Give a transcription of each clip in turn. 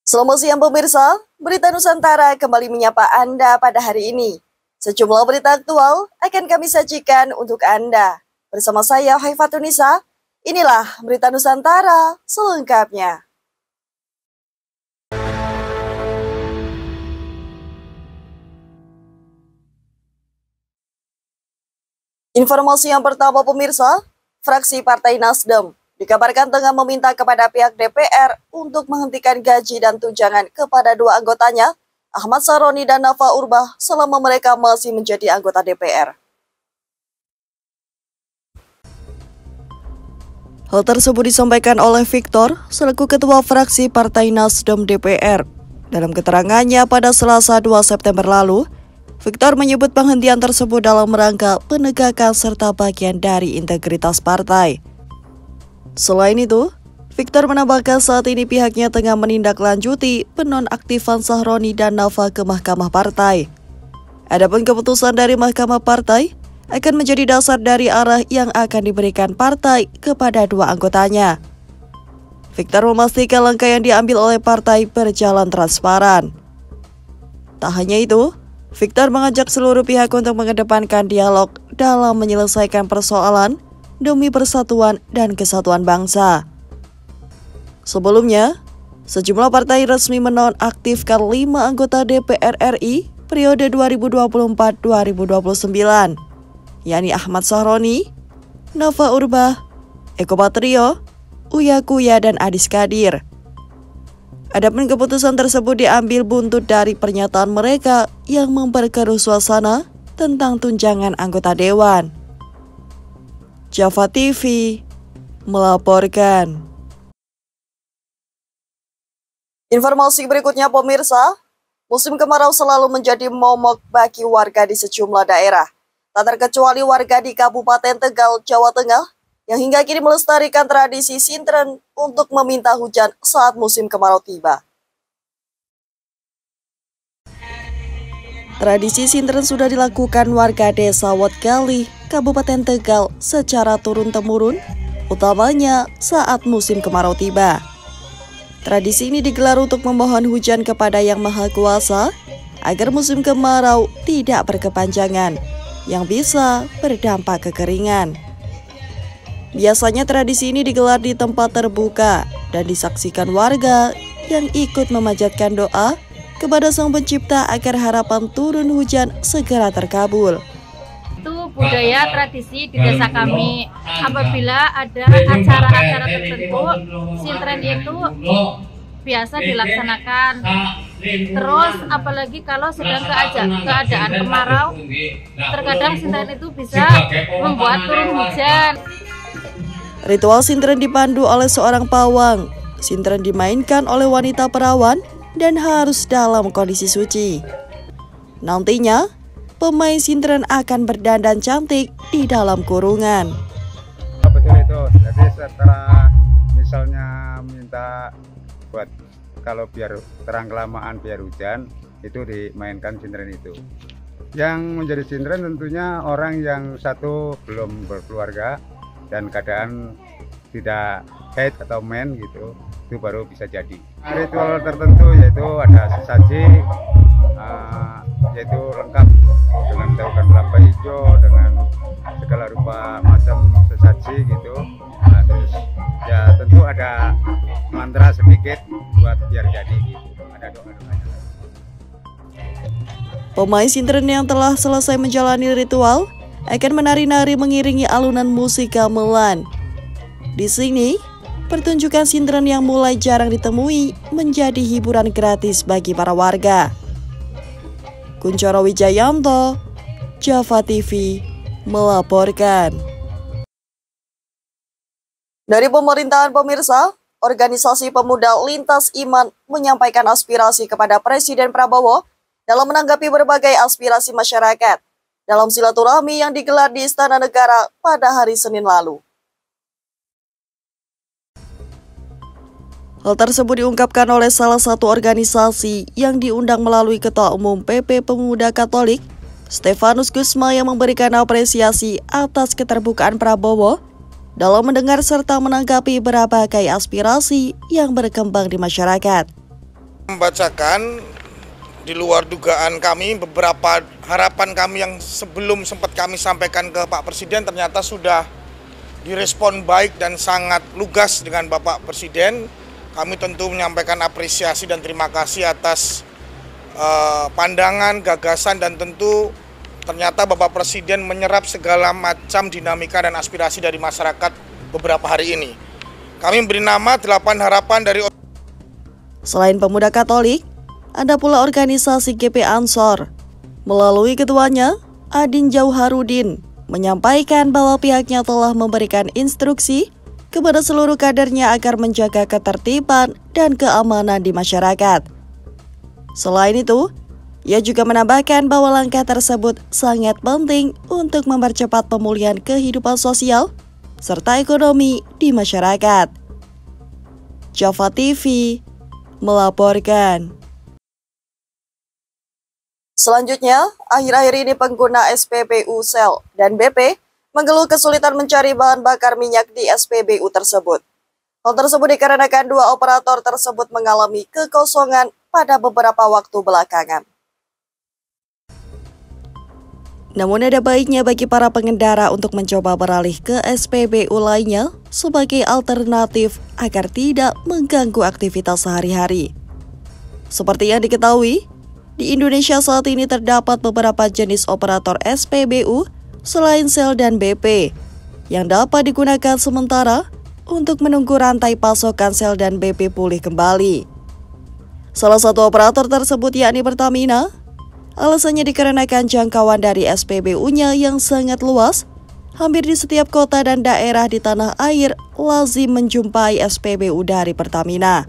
Selamat siang pemirsa, Berita Nusantara kembali menyapa Anda pada hari ini. Sejumlah berita aktual akan kami sajikan untuk Anda. Bersama saya Haifatunisa, inilah Berita Nusantara selengkapnya. Informasi yang pertama pemirsa, fraksi Partai Nasdem dikabarkan tengah meminta kepada pihak DPR untuk menghentikan gaji dan tunjangan kepada dua anggotanya, Ahmad Saroni dan Nafa Urbah, selama mereka masih menjadi anggota DPR. Hal tersebut disampaikan oleh Victor, selaku Ketua Fraksi Partai Nasdem DPR. Dalam keterangannya pada Selasa 2 September lalu, Victor menyebut penghentian tersebut dalam rangka penegakan serta bagian dari integritas partai. Selain itu, Victor menambahkan saat ini pihaknya tengah menindaklanjuti penonaktifan Sahroni dan Nafa ke Mahkamah Partai. Adapun keputusan dari Mahkamah Partai akan menjadi dasar dari arah yang akan diberikan partai kepada dua anggotanya. Victor memastikan langkah yang diambil oleh partai berjalan transparan. Tak hanya itu, Victor mengajak seluruh pihak untuk mengedepankan dialog dalam menyelesaikan persoalan demi persatuan dan kesatuan bangsa. Sebelumnya, sejumlah partai resmi menonaktifkan 5 anggota DPR RI periode 2024-2029, yakni Ahmad Sahroni, Nafa Urbah, Eko Patrio, Uya Kuya, dan Adis Kadir. Adapun keputusan tersebut diambil buntut dari pernyataan mereka yang memperkeruh suasana tentang tunjangan anggota dewan. Java TV melaporkan. Informasi berikutnya pemirsa, musim kemarau selalu menjadi momok bagi warga di sejumlah daerah, tak terkecuali warga di Kabupaten Tegal, Jawa Tengah, yang hingga kini melestarikan tradisi sintren untuk meminta hujan saat musim kemarau tiba. Tradisi sintren sudah dilakukan warga desa Wotgali, Kabupaten Tegal secara turun-temurun, utamanya saat musim kemarau tiba. Tradisi ini digelar untuk memohon hujan kepada Yang Maha Kuasa agar musim kemarau tidak berkepanjangan, yang bisa berdampak kekeringan. Biasanya tradisi ini digelar di tempat terbuka dan disaksikan warga yang ikut memanjatkan doa kepada Sang Pencipta agar harapan turun hujan segera terkabul. Itu budaya tradisi di desa kami. Apabila ada acara-acara tertentu, sintren itu biasa dilaksanakan. Terus apalagi kalau sedang keadaan kemarau, terkadang sintren itu bisa membuat turun hujan. Ritual sintren dipandu oleh seorang pawang. Sintren dimainkan oleh wanita perawan dan harus dalam kondisi suci. Nantinya, pemain sintren akan berdandan cantik di dalam kurungan. Betul itu. Jadi setelah misalnya minta buat kalau biar terang kelamaan biar hujan, itu dimainkan sintren itu. Yang menjadi sintren tentunya orang yang satu belum berkeluarga dan keadaan tidak haid atau men gitu, itu baru bisa jadi. Ritual tertentu yaitu ada sesaji, yaitu lengkap dengan daun kelapa hijau, dengan segala rupa macam sesaji gitu. Nah, terus ya tentu ada mantra sedikit buat biar jadi gitu. Ada doa-doanya. Pemain sintren yang telah selesai menjalani ritual akan menari-nari mengiringi alunan musik gamelan. Di sini, pertunjukan sintren yang mulai jarang ditemui menjadi hiburan gratis bagi para warga. Kuncoro Wijayanto, Java TV melaporkan. Dari pemerintahan pemirsa, organisasi pemuda Lintas Iman menyampaikan aspirasi kepada Presiden Prabowo dalam menanggapi berbagai aspirasi masyarakat dalam silaturahmi yang digelar di Istana Negara pada hari Senin lalu. Hal tersebut diungkapkan oleh salah satu organisasi yang diundang melalui Ketua Umum PP Pemuda Katolik, Stefanus Gusma, yang memberikan apresiasi atas keterbukaan Prabowo dalam mendengar serta menanggapi berbagai aspirasi yang berkembang di masyarakat. Membacakan di luar dugaan kami, beberapa harapan kami yang sebelum sempat kami sampaikan ke Pak Presiden ternyata sudah direspon baik dan sangat lugas dengan Bapak Presiden. Kami tentu menyampaikan apresiasi dan terima kasih atas pandangan, gagasan, dan tentu ternyata Bapak Presiden menyerap segala macam dinamika dan aspirasi dari masyarakat beberapa hari ini. Kami beri nama 8 harapan dari. Selain pemuda Katolik, ada pula organisasi GP Ansor. Melalui ketuanya, Adin Jauharudin, menyampaikan bahwa pihaknya telah memberikan instruksi kepada seluruh kadernya agar menjaga ketertiban dan keamanan di masyarakat. Selain itu, ia juga menambahkan bahwa langkah tersebut sangat penting untuk mempercepat pemulihan kehidupan sosial serta ekonomi di masyarakat. Java TV melaporkan. Selanjutnya, akhir-akhir ini pengguna SPBU Sel dan BP mengeluh kesulitan mencari bahan bakar minyak di SPBU tersebut. Hal tersebut dikarenakan dua operator tersebut mengalami kekosongan pada beberapa waktu belakangan. Namun ada baiknya bagi para pengendara untuk mencoba beralih ke SPBU lainnya sebagai alternatif agar tidak mengganggu aktivitas sehari-hari. Seperti yang diketahui, di Indonesia saat ini terdapat beberapa jenis operator SPBU selain Sel dan BP yang dapat digunakan sementara untuk menunggu rantai pasokan Sel dan BP pulih kembali. Salah satu operator tersebut yakni Pertamina. Alasannya dikarenakan jangkauan dari SPBU-nya yang sangat luas. Hampir di setiap kota dan daerah di tanah air lazim menjumpai SPBU dari Pertamina.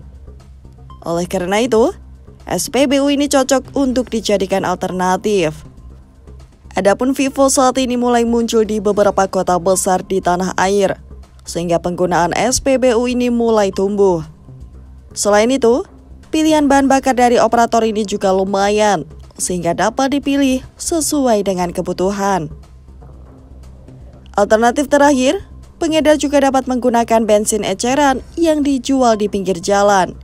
Oleh karena itu, SPBU ini cocok untuk dijadikan alternatif. Adapun Vivo saat ini mulai muncul di beberapa kota besar di tanah air, sehingga penggunaan SPBU ini mulai tumbuh. Selain itu, pilihan bahan bakar dari operator ini juga lumayan, sehingga dapat dipilih sesuai dengan kebutuhan. Alternatif terakhir, pengedar juga dapat menggunakan bensin eceran yang dijual di pinggir jalan.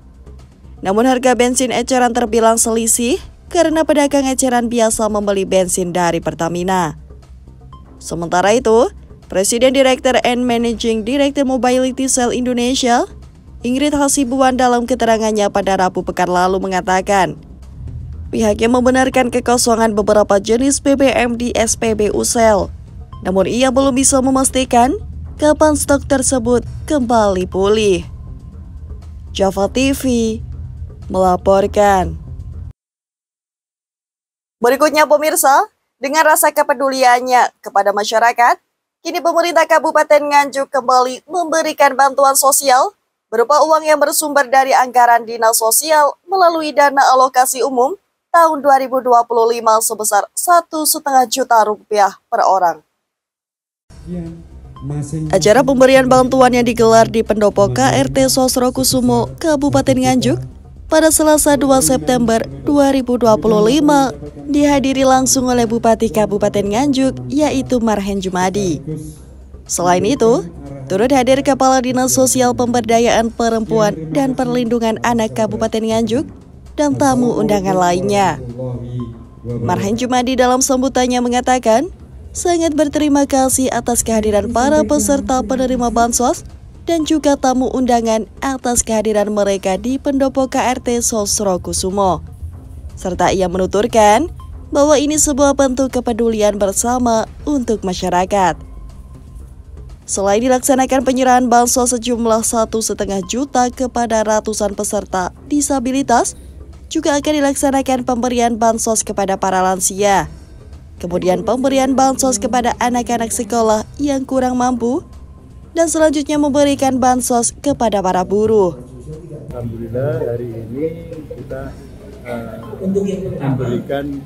Namun harga bensin eceran terbilang selisih karena pedagang eceran biasa membeli bensin dari Pertamina. Sementara itu, Presiden Direktur and Managing Director Mobility Sel Indonesia, Ingrid Hasibuan dalam keterangannya pada Rabu pekan lalu mengatakan, pihaknya membenarkan kekosongan beberapa jenis BBM di SPBU Sel. Namun ia belum bisa memastikan kapan stok tersebut kembali pulih. Java TV melaporkan. Berikutnya pemirsa, dengan rasa kepeduliannya kepada masyarakat, kini pemerintah Kabupaten Nganjuk kembali memberikan bantuan sosial berupa uang yang bersumber dari anggaran Dinas Sosial melalui dana alokasi umum tahun 2025 sebesar Rp1,5 juta per orang. Acara pemberian bantuan yang digelar di Pendopo KRT Sosrokusumo, Kabupaten Nganjuk pada Selasa 2 September 2025 dihadiri langsung oleh Bupati Kabupaten Nganjuk yaitu Marhen Jumadi. Selain itu, turut hadir Kepala Dinas Sosial Pemberdayaan Perempuan dan Perlindungan Anak Kabupaten Nganjuk dan tamu undangan lainnya. Marhen Jumadi dalam sambutannya mengatakan, sangat berterima kasih atas kehadiran para peserta penerima bansos dan juga tamu undangan atas kehadiran mereka di Pendopo KRT Sosrokusumo. Serta ia menuturkan bahwa ini sebuah bentuk kepedulian bersama untuk masyarakat. Selain dilaksanakan penyerahan bansos sejumlah 1,5 juta kepada ratusan peserta disabilitas, juga akan dilaksanakan pemberian bansos kepada para lansia. Kemudian pemberian bansos kepada anak-anak sekolah yang kurang mampu, dan selanjutnya memberikan bansos kepada para buruh. Alhamdulillah hari ini kita memberikan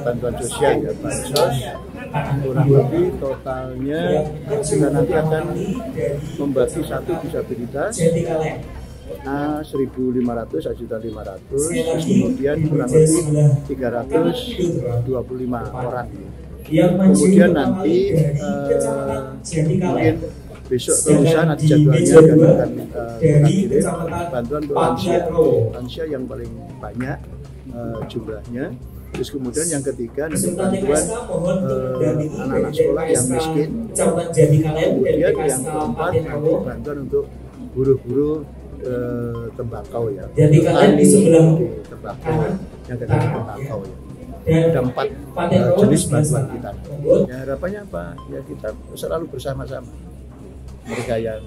bantuan sosial ya, bansos. Kurang lebih totalnya kita nanti akan membagi satu disabilitas 1.500, 1.500.000, kemudian kurang lebih 325 orang. Kemudian nanti mungkin besok lusa nanti jadwalnya akan kirim bantuan untuk lansia yang paling banyak jumlahnya. Terus kemudian yang ketiga nanti bantuan anak-anak sekolah yang miskin. Kemudian yang keempat nanti bantuan untuk buruh-buruh tembakau ya. Petani tembakau yang kena tembakau ya. Ada 4 jenis bantuan kita. Ya, harapannya apa? Ya kita selalu bersama-sama. Mereka yang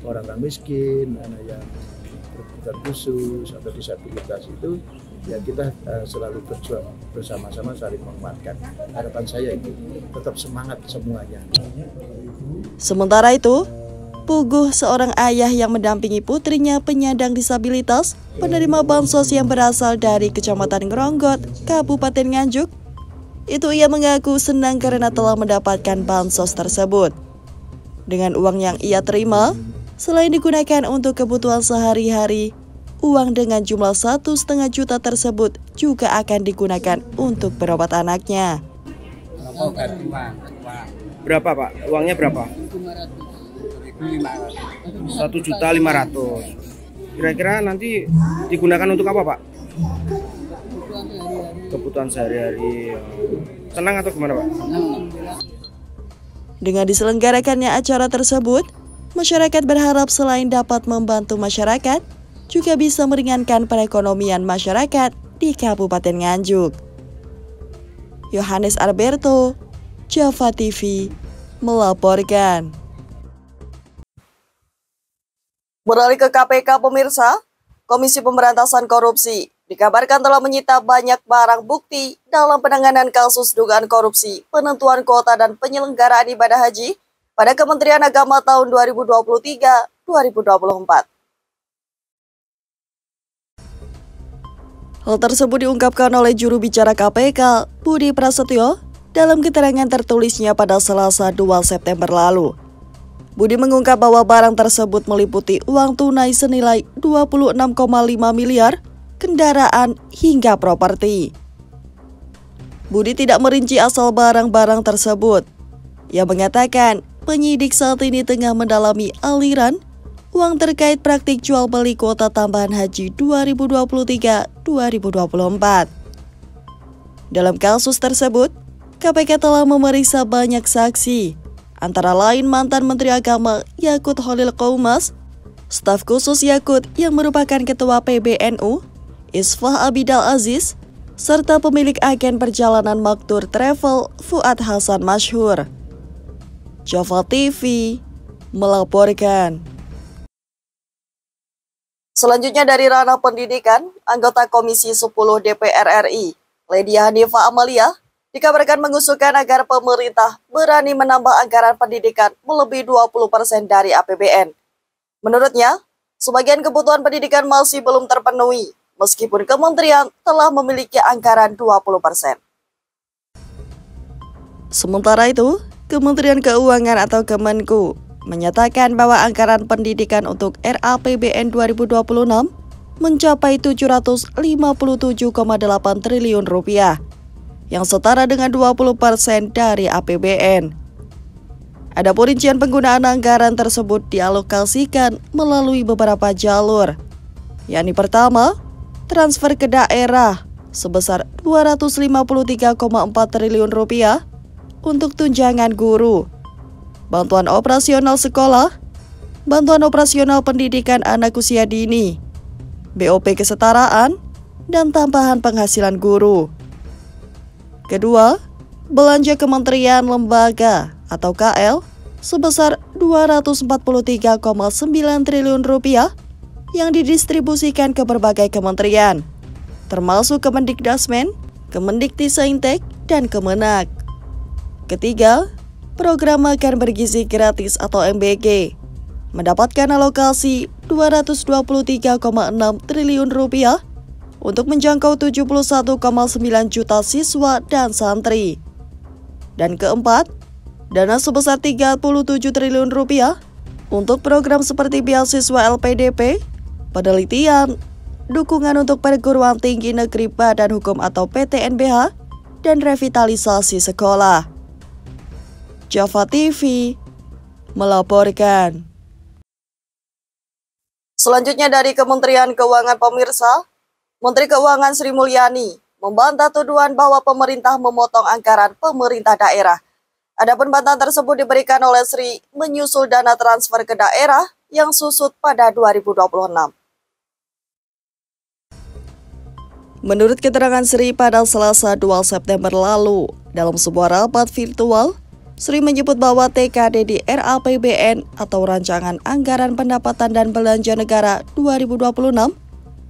orang miskin, anak yang berkebutuhan khusus atau disabilitas itu, ya kita selalu berjuang bersama-sama saling menguatkan. Harapan saya itu tetap semangat semuanya. Sementara itu, Puguh, seorang ayah yang mendampingi putrinya penyandang disabilitas, penerima bansos yang berasal dari Kecamatan Ngeronggot, Kabupaten Nganjuk, itu ia mengaku senang karena telah mendapatkan bansos tersebut. Dengan uang yang ia terima, selain digunakan untuk kebutuhan sehari-hari, uang dengan jumlah 1,5 juta tersebut juga akan digunakan untuk berobat anaknya. Berapa Pak? Uangnya berapa? 1.500.000. Kira-kira nanti digunakan untuk apa Pak? Kebutuhan sehari-hari. Senang atau gimana Pak? Dengan diselenggarakannya acara tersebut, masyarakat berharap selain dapat membantu masyarakat, juga bisa meringankan perekonomian masyarakat di Kabupaten Nganjuk. Yohanes Alberto, Java TV, melaporkan. Beralih ke KPK, pemirsa, Komisi Pemberantasan Korupsi dikabarkan telah menyita banyak barang bukti dalam penanganan kasus dugaan korupsi penentuan kuota dan penyelenggaraan ibadah haji pada Kementerian Agama tahun 2023-2024. Hal tersebut diungkapkan oleh juru bicara KPK, Budi Prasetyo, dalam keterangan tertulisnya pada Selasa 2 September lalu. Budi mengungkap bahwa barang tersebut meliputi uang tunai senilai 26,5 miliar, kendaraan, hingga properti. Budi tidak merinci asal barang-barang tersebut. Ia mengatakan penyidik saat ini tengah mendalami aliran uang terkait praktik jual beli kuota tambahan haji 2023-2024. Dalam kasus tersebut, KPK telah memeriksa banyak saksi, antara lain mantan Menteri Agama Yakut Holil Qoumas, staf khusus Yakut yang merupakan Ketua PBNU, Isfah Abidal Aziz, serta pemilik agen perjalanan Maktur Travel Fuad Hasan Masyhur. Java TV melaporkan. Selanjutnya dari ranah pendidikan, anggota Komisi 10 DPR RI, Ledia Hanifah Amalia, dikabarkan mengusulkan agar pemerintah berani menambah anggaran pendidikan melebihi 20% dari APBN. Menurutnya, sebagian kebutuhan pendidikan masih belum terpenuhi, meskipun kementerian telah memiliki anggaran 20%. Sementara itu, Kementerian Keuangan atau Kemenku menyatakan bahwa anggaran pendidikan untuk RAPBN 2026 mencapai 757,8 triliun rupiah, yang setara dengan 20% dari APBN. Adapun rincian penggunaan anggaran tersebut dialokasikan melalui beberapa jalur, yakni pertama, transfer ke daerah sebesar 253,4 triliun rupiah untuk tunjangan guru, bantuan operasional sekolah, bantuan operasional pendidikan anak usia dini, BOP kesetaraan, dan tambahan penghasilan guru. Kedua, belanja kementerian lembaga atau KL sebesar 243,9 triliun rupiah yang didistribusikan ke berbagai kementerian, termasuk Kemendikdasmen, Kemendiktisaintek, dan Kemenak. Ketiga, program makan bergizi gratis atau MBG mendapatkan alokasi 223,6 triliun rupiah untuk menjangkau 71,9 juta siswa dan santri. Dan keempat, dana sebesar 37 triliun rupiah untuk program seperti beasiswa LPDP, penelitian, dukungan untuk perguruan tinggi negeri Badan Hukum atau PTNBH, dan revitalisasi sekolah. Java TV melaporkan. Selanjutnya dari Kementerian Keuangan pemirsa, Menteri Keuangan Sri Mulyani membantah tuduhan bahwa pemerintah memotong anggaran pemerintah daerah. Adapun bantahan tersebut diberikan oleh Sri menyusul dana transfer ke daerah yang susut pada 2026. Menurut keterangan Sri pada Selasa 2 September lalu, dalam sebuah rapat virtual, Sri menyebut bahwa TKD di RAPBN atau Rancangan Anggaran Pendapatan dan Belanja Negara 2026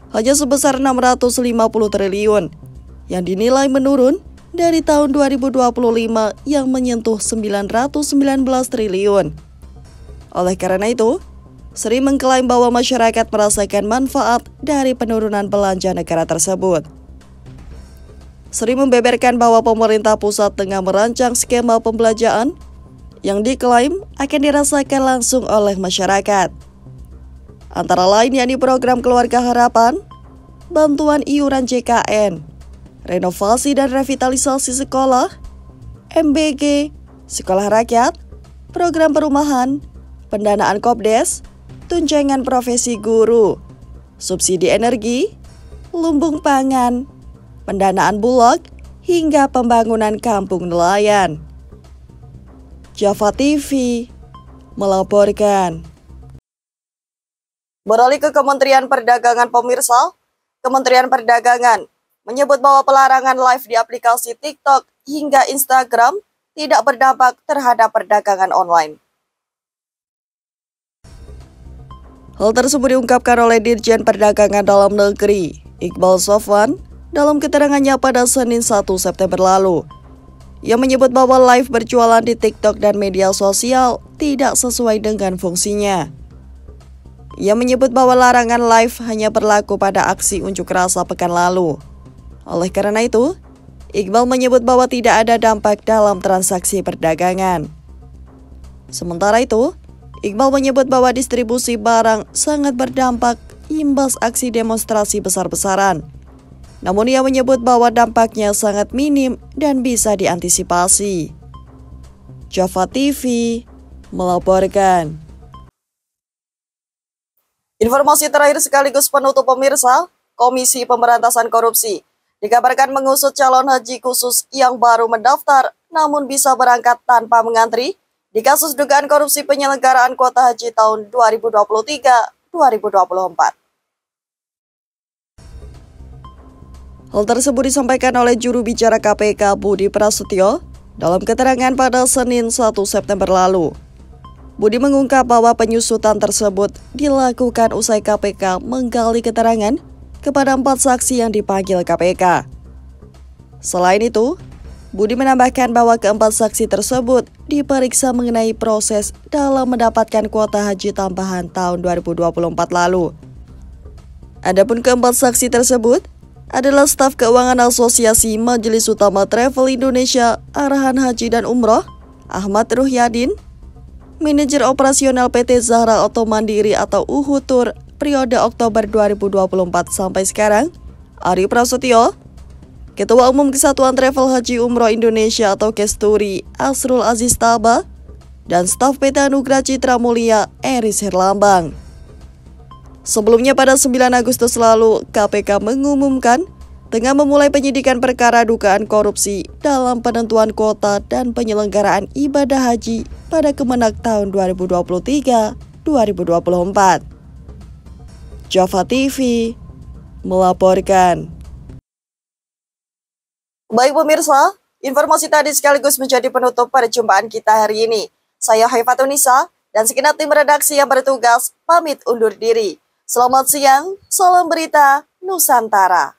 hanya sebesar 650 triliun, yang dinilai menurun dari tahun 2025 yang menyentuh 919 triliun. Oleh karena itu, Sri mengklaim bahwa masyarakat merasakan manfaat dari penurunan belanja negara tersebut. Sri membeberkan bahwa pemerintah pusat tengah merancang skema pembelanjaan yang diklaim akan dirasakan langsung oleh masyarakat. Antara lain yakni program Keluarga Harapan, bantuan iuran JKN, renovasi dan revitalisasi sekolah, MBG, sekolah rakyat, program perumahan, pendanaan Kopdes, tunjangan profesi guru, subsidi energi, lumbung pangan, pendanaan Bulog, hingga pembangunan kampung nelayan. Java TV melaporkan. Beralih ke Kementerian Perdagangan pemirsa, Kementerian Perdagangan menyebut bahwa pelarangan live di aplikasi TikTok hingga Instagram tidak berdampak terhadap perdagangan online. Hal tersebut diungkapkan oleh Dirjen Perdagangan Dalam Negeri, Iqbal Sofwan, dalam keterangannya pada Senin 1 September lalu. Ia menyebut bahwa live berjualan di TikTok dan media sosial tidak sesuai dengan fungsinya. Ia menyebut bahwa larangan live hanya berlaku pada aksi unjuk rasa pekan lalu. Oleh karena itu, Iqbal menyebut bahwa tidak ada dampak dalam transaksi perdagangan. Sementara itu, Iqbal menyebut bahwa distribusi barang sangat berdampak imbas aksi demonstrasi besar-besaran. Namun ia menyebut bahwa dampaknya sangat minim dan bisa diantisipasi. Java TV melaporkan. Informasi terakhir sekaligus penutup pemirsa, Komisi Pemberantasan Korupsi dikabarkan mengusut calon haji khusus yang baru mendaftar namun bisa berangkat tanpa mengantri di kasus dugaan korupsi penyelenggaraan kuota haji tahun 2023-2024. Hal tersebut disampaikan oleh juru bicara KPK Budi Prasetyo dalam keterangan pada Senin 1 September lalu. Budi mengungkap bahwa penyusutan tersebut dilakukan usai KPK menggali keterangan kepada 4 saksi yang dipanggil KPK. Selain itu, Budi menambahkan bahwa keempat saksi tersebut diperiksa mengenai proses dalam mendapatkan kuota haji tambahan tahun 2024 lalu. Adapun keempat saksi tersebut adalah staf keuangan Asosiasi Majelis Utama Travel Indonesia Arahan Haji dan Umroh, Ahmad Ruhyadin, manajer operasional PT Zahra Auto Mandiri atau Uhutur periode Oktober 2024 sampai sekarang, Ari Prasetyo, Ketua Umum Kesatuan Travel Haji Umroh Indonesia atau Kesturi, Asrul Aziz Taba, dan staf PT Anugrah Citra Mulia, Eris Herlambang. Sebelumnya pada 9 Agustus lalu, KPK mengumumkan tengah memulai penyidikan perkara dugaan korupsi dalam penentuan kuota dan penyelenggaraan ibadah haji pada Kemenak tahun 2023-2024. Java TV melaporkan. Baik pemirsa, informasi tadi sekaligus menjadi penutup perjumpaan kita hari ini. Saya Haifatunisa dan segenap tim redaksi yang bertugas pamit undur diri. Selamat siang, salam berita Nusantara.